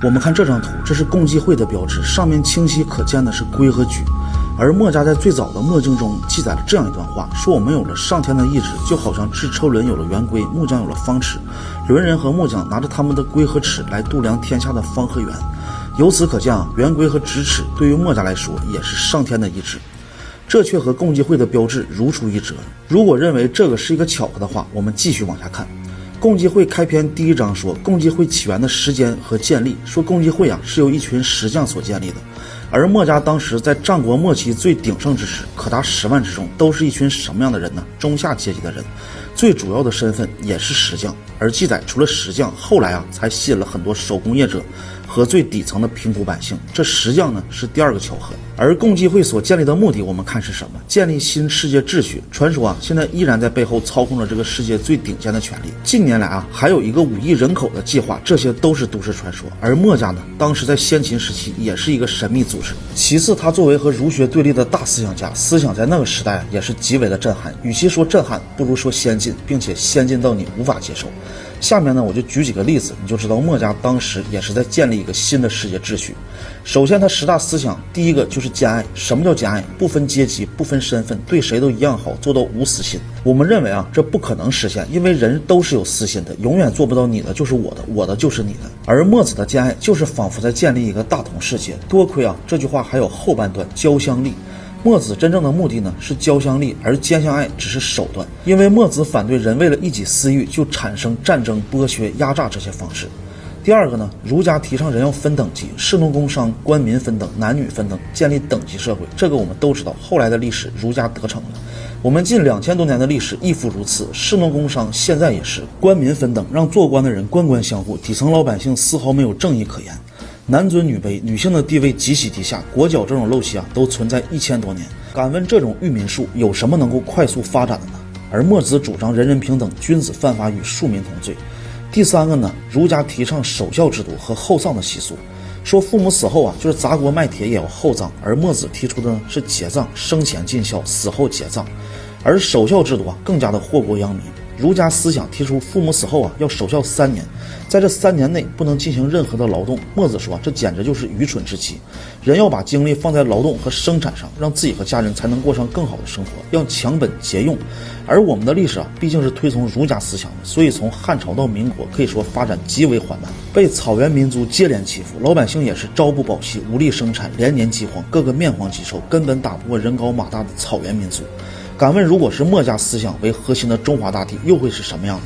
我们看这张图，这是共济会的标志，上面清晰可见的是龟和踞。而墨家在最早的墨经中记载了这样一段话，说我们有了上天的意志，就好像制车轮有了圆规，木匠有了方尺，轮人和木匠拿着他们的规和尺来度量天下的方和圆。由此可见啊，圆规和直尺对于墨家来说也是上天的意志，这却和共济会的标志如出一辙。如果认为这个是一个巧合的话，我们继续往下看。共济会开篇第1章说共济会起源的时间和建立，说共济会是由一群石匠所建立的。而墨家当时在战国末期最鼎盛之时，可达10万之众，都是一群什么样的人呢？中下阶级的人，最主要的身份也是石匠。而记载除了石匠，后来才吸引了很多手工业者和最底层的贫苦百姓。这石匠呢是第2个巧合。而共济会所建立的目的，我们看是什么？建立新世界秩序。传说现在依然在背后操控着这个世界最顶尖的权力。近年来还有一个5亿人口的计划，这些都是都市传说。而墨家呢，当时在先秦时期也是一个神秘组织。其次，他作为和儒学对立的大思想家，思想在那个时代也是极为的震撼。与其说震撼，不如说先进，并且先进到你无法接受。下面呢，我就举几个例子，你就知道墨家当时也是在建立一个新的世界秩序。首先，他10大思想，第一个就是兼爱。什么叫兼爱？不分阶级，不分身份，对谁都一样好，做到无私心。我们认为这不可能实现，因为人都是有私心的，永远做不到你的就是我的，我的就是你的。而墨子的兼爱就是仿佛在建立一个大同世界。多亏这句话还有后半段交相利。墨子真正的目的呢是交相利，而兼相爱只是手段。因为墨子反对人为了一己私欲就产生战争、剥削、压榨这些方式。第2个呢，儒家提倡人要分等级，士农工商官民分等，男女分等，建立等级社会。这个我们都知道，后来的历史儒家得逞了。我们近2000多年的历史亦复如此，士农工商现在也是，官民分等，让做官的人官官相护，底层老百姓丝毫没有正义可言。男尊女卑，女性的地位极其低下，裹脚这种陋习都存在1000多年。敢问这种裕民术有什么能够快速发展的呢？而墨子主张人人平等，君子犯法与庶民同罪。第3个呢，儒家提倡守孝制度和厚葬的习俗，说父母死后就是砸锅卖铁也要厚葬，而墨子提出的是节葬，生前尽孝，死后节葬。而守孝制度更加的祸国殃民。儒家思想提出父母死后要守孝3年，在这3年内不能进行任何的劳动。墨子说这简直就是愚蠢之极，人要把精力放在劳动和生产上，让自己和家人才能过上更好的生活，要强本节用。而我们的历史毕竟是推崇儒家思想的，所以从汉朝到民国可以说发展极为缓慢，被草原民族接连欺负，老百姓也是朝不保夕，无力生产，连年饥荒，个个面黄肌瘦，根本打不过人高马大的草原民族。敢问如果是墨家思想为核心的中华大地又会是什么样的？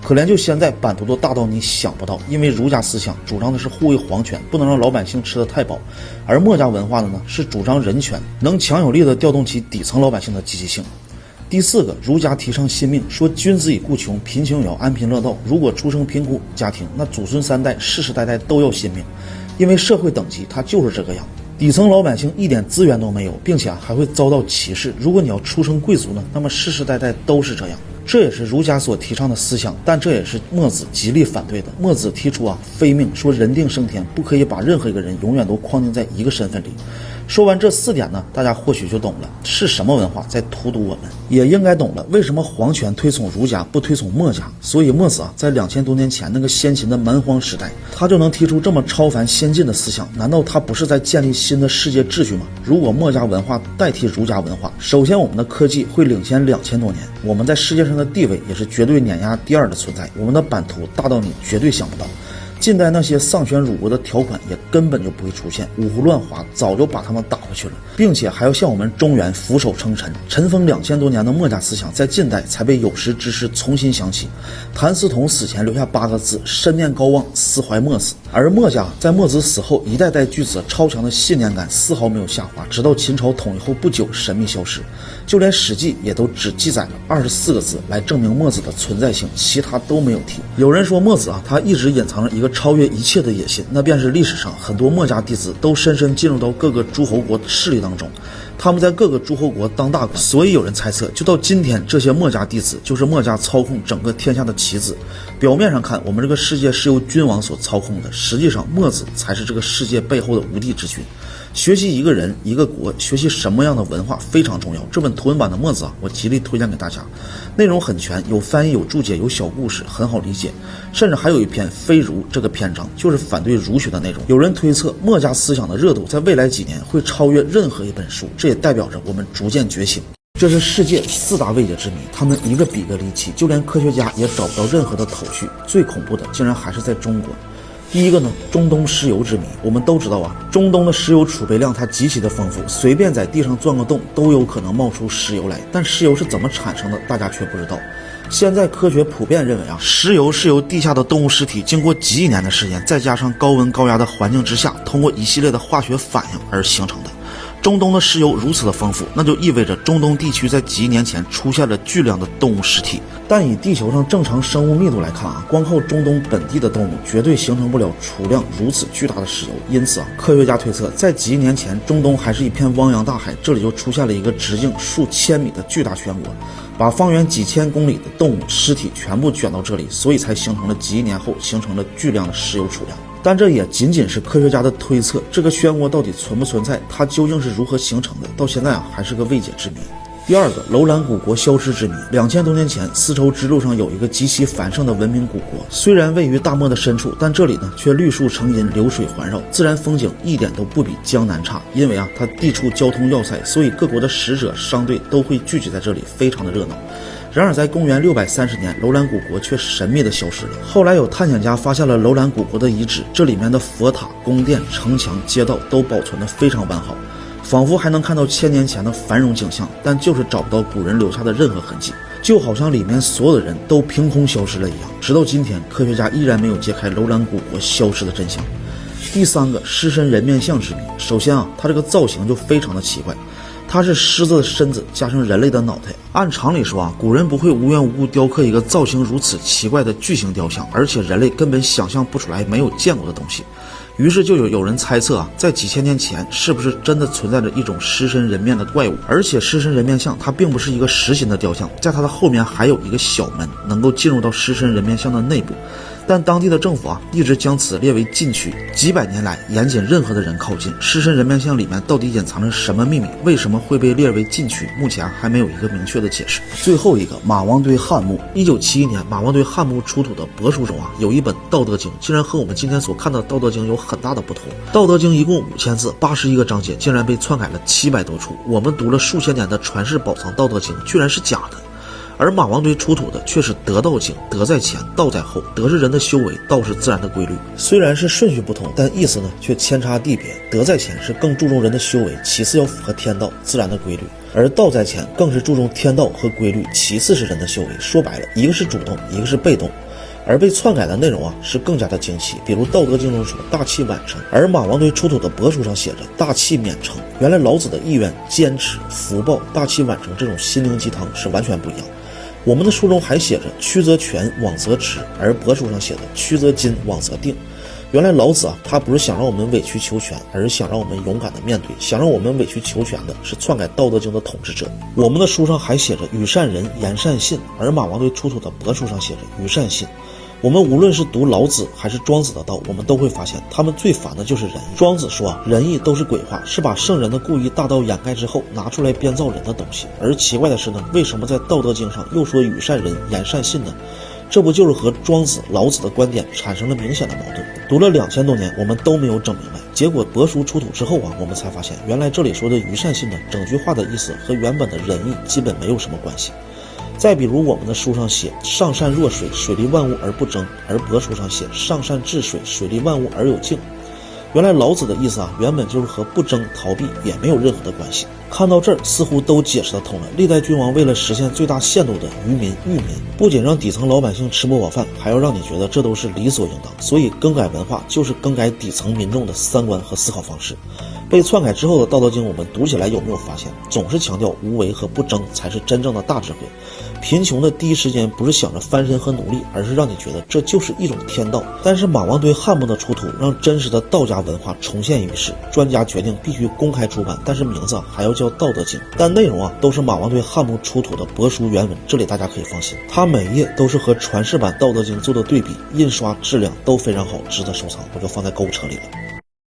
可怜就现在版图都大到你想不到，因为儒家思想主张的是护卫皇权，不能让老百姓吃得太饱，而墨家文化的呢是主张人权，能强有力的调动起底层老百姓的积极性。第4个，儒家提倡信命，说君子以固穷，贫穷也要安贫乐道。如果出生贫苦家庭，那祖孙3代世世代代都要信命，因为社会等级它就是这个样。底层老百姓一点资源都没有，并且还会遭到歧视。如果你要出生贵族呢，那么世世代代都是这样。这也是儒家所提倡的思想，但这也是墨子极力反对的。墨子提出非命，说人定胜天，不可以把任何一个人永远都框定在一个身份里。说完这4点呢，大家或许就懂了是什么文化在荼毒我们，也应该懂了为什么皇权推崇儒家不推崇墨家。所以墨子在2000多年前那个先秦的蛮荒时代，他就能提出这么超凡先进的思想，难道他不是在建立新的世界秩序吗？如果墨家文化代替儒家文化，首先我们的科技会领先2000多年，我们在世界上的地位也是绝对碾压第2的存在，我们的版图大到你绝对想不到。近代那些丧权辱国的条款也根本就不会出现，五胡乱华早就把他们打回去了，并且还要向我们中原俯首称臣。尘封2000多年的墨家思想在近代才被有识之士重新想起。谭嗣同死前留下8个字：深念高望，思怀墨子。而墨家在墨子死后一代代巨子超强的信念感丝毫没有下滑，直到秦朝统一后不久神秘消失。就连史记也都只记载了24个字来证明墨子的存在性，其他都没有提。有人说墨子他一直隐藏着一个超越一切的野心，那便是历史上很多墨家弟子都深深进入到各个诸侯国势力当中，他们在各个诸侯国当大官，所以有人猜测，就到今天这些墨家弟子就是墨家操控整个天下的棋子。表面上看我们这个世界是由君王所操控的，实际上墨子才是这个世界背后的无地之君。学习一个人一个国，学习什么样的文化非常重要。这本图文版的墨子我极力推荐给大家，内容很全，有翻译有注解有小故事，很好理解。甚至还有一篇非儒这个篇章就是反对儒学的内容。有人推测墨家思想的热度在未来几年会超越任何一本书，这也代表着我们逐渐觉醒。这是世界4大未解之谜，他们一个比一个离奇，就连科学家也找不到任何的头绪。最恐怖的竟然还是在中国。第一个呢，中东石油之谜。我们都知道啊，中东的石油储备量它极其的丰富，随便在地上钻个洞都有可能冒出石油来。但石油是怎么产生的，大家却不知道。现在科学普遍认为啊，石油是由地下的动物尸体经过几亿年的时间，再加上高温高压的环境之下，通过一系列的化学反应而形成的。中东的石油如此的丰富，那就意味着中东地区在几亿年前出现了巨量的动物尸体。但以地球上正常生物密度来看啊，光靠中东本地的动物绝对形成不了储量如此巨大的石油。因此啊，科学家推测，在几亿年前，中东还是一片汪洋大海，这里就出现了一个直径数千米的巨大漩涡，把方圆几千公里的动物尸体全部卷到这里，所以才形成了几亿年后形成了巨量的石油储量。但这也仅仅是科学家的推测，这个漩涡到底存不存在，它究竟是如何形成的，到现在啊还是个未解之谜。第二个，楼兰古国消失之谜。2000多年前，丝绸之路上有一个极其繁盛的文明古国，虽然位于大漠的深处，但这里呢却绿树成荫，流水环绕，自然风景一点都不比江南差。因为啊它地处交通要塞，所以各国的使者商队都会聚集在这里，非常的热闹。然而在公元630年，楼兰古国却神秘的消失了。后来有探险家发现了楼兰古国的遗址，这里面的佛塔、宫殿、城墙、街道都保存得非常完好，仿佛还能看到1000年前的繁荣景象，但就是找不到古人留下的任何痕迹，就好像里面所有的人都凭空消失了一样。直到今天，科学家依然没有揭开楼兰古国消失的真相。第三个，狮身人面像之谜。首先啊，它这个造型就非常的奇怪，它是狮子的身子加上人类的脑袋。按常理说啊，古人不会无缘无故雕刻一个造型如此奇怪的巨型雕像，而且人类根本想象不出来没有见过的东西。于是就有人猜测啊，在几千年前是不是真的存在着一种狮身人面的怪物？而且狮身人面像它并不是一个实心的雕像，在它的后面还有一个小门，能够进入到狮身人面像的内部。但当地的政府啊，一直将此列为禁区，几百年来严禁任何的人靠近。狮身人面像里面到底隐藏着什么秘密？为什么会被列为禁区？目前还没有一个明确的解释。最后一个，马王堆汉墓。1971年，马王堆汉墓出土的帛书中啊，有一本《道德经》，竟然和我们今天所看到的《道德经》有很大的不同。《道德经》一共5000字，81个章节，竟然被篡改了700多处。我们读了数千年的传世宝藏《道德经》，居然是假的。而马王堆出土的却是得道经，德在前，道在后，德是人的修为，道是自然的规律。虽然是顺序不同，但意思呢却天差地别。德在前是更注重人的修为，其次要符合天道自然的规律，而道在前更是注重天道和规律，其次是人的修为。说白了，一个是主动，一个是被动。而被篡改的内容啊是更加的惊奇，比如《道德经》中说大器晚成，而马王堆出土的帛书上写着大器免成。原来老子的意愿、坚持、福报、大器晚成这种心灵鸡汤是完全不一样。我们的书中还写着曲则全，枉则直，而帛书上写的曲则进，枉则定。原来老子啊，他不是想让我们委曲求全，而是想让我们勇敢的面对。想让我们委曲求全的是篡改《道德经》的统治者。我们的书上还写着与善人，言善信，而马王堆出土的帛书上写着与善信。我们无论是读老子还是庄子的道，我们都会发现他们最烦的就是仁义。庄子说仁义都是鬼话，是把圣人的故意大道掩盖之后拿出来编造人的东西。而奇怪的是呢，为什么在道德经上又说与善人，言善信呢？这不就是和庄子、老子的观点产生了明显的矛盾？读了2000多年，我们都没有整明白。结果帛书出土之后啊，我们才发现原来这里说的与善信呢，整句话的意思和原本的仁义基本没有什么关系。再比如我们的书上写上善若水，水利万物而不争，而帛书上写上善治水，水利万物而有敬。原来老子的意思啊，原本就是和不争逃避也没有任何的关系。看到这儿似乎都解释得通了。历代君王为了实现最大限度的愚民育民，不仅让底层老百姓吃不饱饭，还要让你觉得这都是理所应当。所以更改文化就是更改底层民众的三观和思考方式。被篡改之后的《道德经》，我们读起来有没有发现总是强调无为和不争才是真正的大智慧？贫穷的第一时间不是想着翻身和努力，而是让你觉得这就是一种天道。但是马王堆汉墓的出土让真实的道家文化重现于世，专家决定必须公开出版，但是名字还要叫《道德经》，但内容啊都是马王堆汉墓出土的帛书原文。这里大家可以放心，它每页都是和传世版《道德经》做的对比，印刷质量都非常好，值得收藏，我就放在购物车里了。